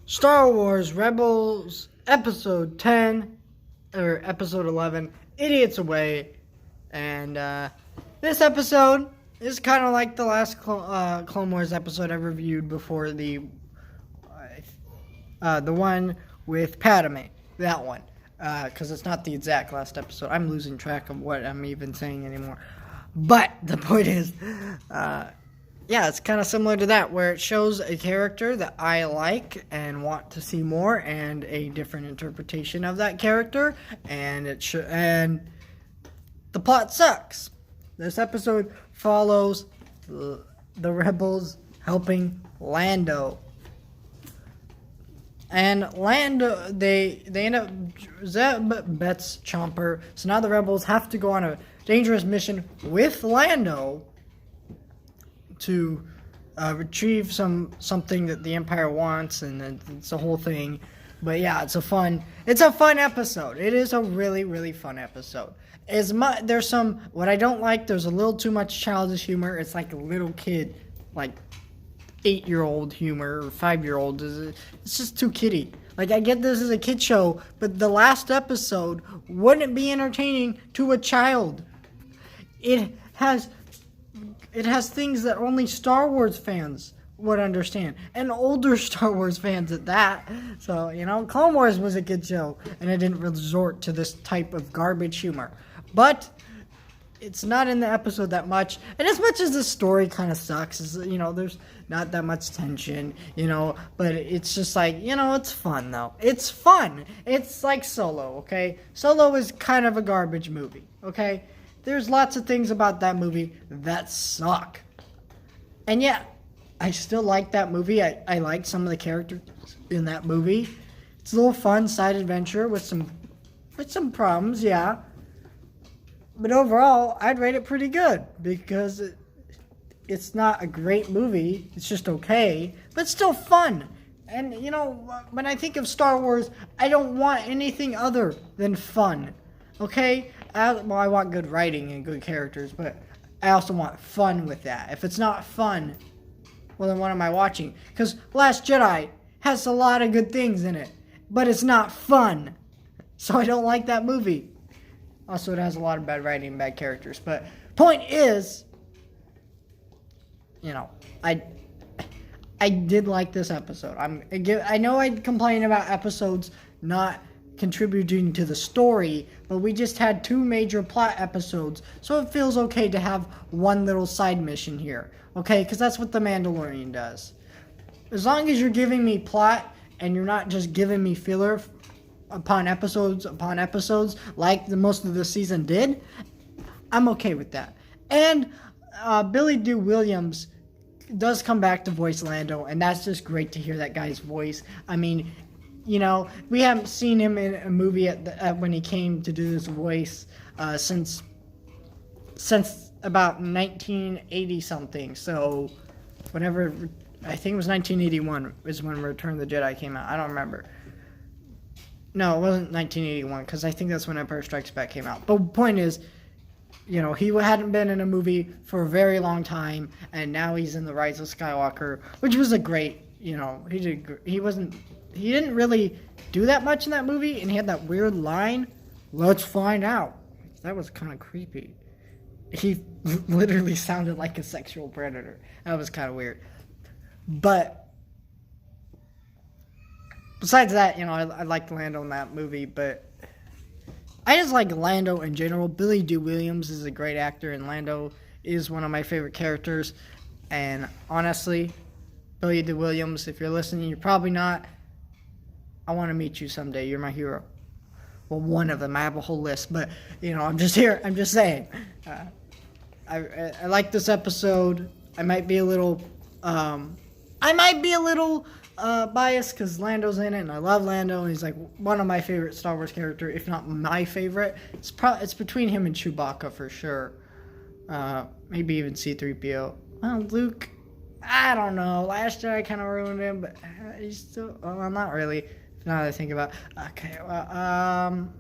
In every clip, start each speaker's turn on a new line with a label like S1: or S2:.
S1: Star Wars Rebels Episode 10, or Episode 11, Idiots Away. And this episode is kind of like the last Clone Wars episode I reviewed before the one with Padme. That one. Because it's not the exact last episode. I'm losing track of what I'm even saying anymore. But the point is, yeah, it's kind of similar to that, where it shows a character that I like and want to see more, and a different interpretation of that character, and and the plot sucks. This episode follows the rebels helping Lando. And Lando, they end up, Zeb bets Chomper, so now the rebels have to go on a dangerous mission with Lando to retrieve something that the Empire wants, and it's a whole thing. But yeah, it's a fun episode. It is a really, really fun episode. There's some, what I don't like, there's a little too much childish humor. It's like a little kid, like 8-year-old humor, or 5-year-old. It's just too kiddie. Like, I get this as a kid show, but the last episode wouldn't be entertaining to a child. It has things that only Star Wars fans would understand, and older Star Wars fans at that. So, Clone Wars was a good show, and it didn't resort to this type of garbage humor. But it's not in the episode that much, and as much as the story kind of sucks, there's not that much tension, but it's just like, it's fun, though. It's fun. It's like Solo, okay? Solo is kind of a garbage movie, okay? There's lots of things about that movie that suck. And yeah, I still like that movie. I like some of the characters in that movie. It's a little fun side adventure with some problems, yeah. But overall, I'd rate it pretty good, because it's not a great movie. It's just okay, but still fun. And, when I think of Star Wars, I don't want anything other than fun. Okay? I want good writing and good characters, but I also want fun with that. If it's not fun, well, then what am I watching? Because Last Jedi has a lot of good things in it, but it's not fun. So I don't like that movie. Also, it has a lot of bad writing and bad characters. But point is, I did like this episode. I know I'd complain about episodes not contributing to the story, but we just had 2 major plot episodes, so it feels okay to have one little side mission here, okay? Because that's what The Mandalorian does. As long as you're giving me plot, and you're not just giving me filler upon episodes, like most of the season did, I'm okay with that. And Billy Dee Williams does come back to voice Lando, and that's just great to hear that guy's voice. I mean, we haven't seen him in a movie when he came to do this voice since about 1980 something. So whenever, I think it was 1981 is when Return of the Jedi came out. I don't remember. No, it wasn't 1981, because I think that's when Empire Strikes Back came out. But the point is, he hadn't been in a movie for a very long time, and now he's in The Rise of Skywalker, which was a great, he didn't really do that much in that movie, and he had that weird line, "Let's find out." That was kind of creepy. He literally sounded like a sexual predator. That was kind of weird. But besides that, I liked Lando in that movie, but I just like Lando in general. Billy Dee Williams is a great actor, and Lando is one of my favorite characters. And honestly, Billy Dee Williams, if you're listening, you're probably not. I want to meet you someday. You're my hero. Well, one of them. I have a whole list, but I'm just here. I'm just saying. I like this episode. I might be a little biased because Lando's in it, and I love Lando, and he's like one of my favorite Star Wars characters, if not my favorite. It's between him and Chewbacca for sure. Maybe even C-3PO. Well, Luke, I don't know. Last year I kind of ruined him, but he's still. Well, not really. Now that I think about. Okay, well,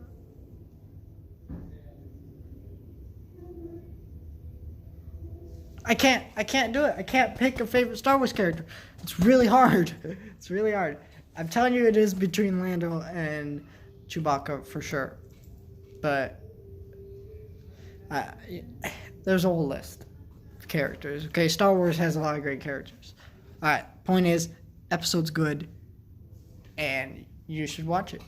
S1: I can't do it. I can't pick a favorite Star Wars character. It's really hard. It's really hard. I'm telling you, it is between Lando and Chewbacca for sure. But there's a whole list of characters. Okay, Star Wars has a lot of great characters. All right, point is, episode's good, and you should watch it.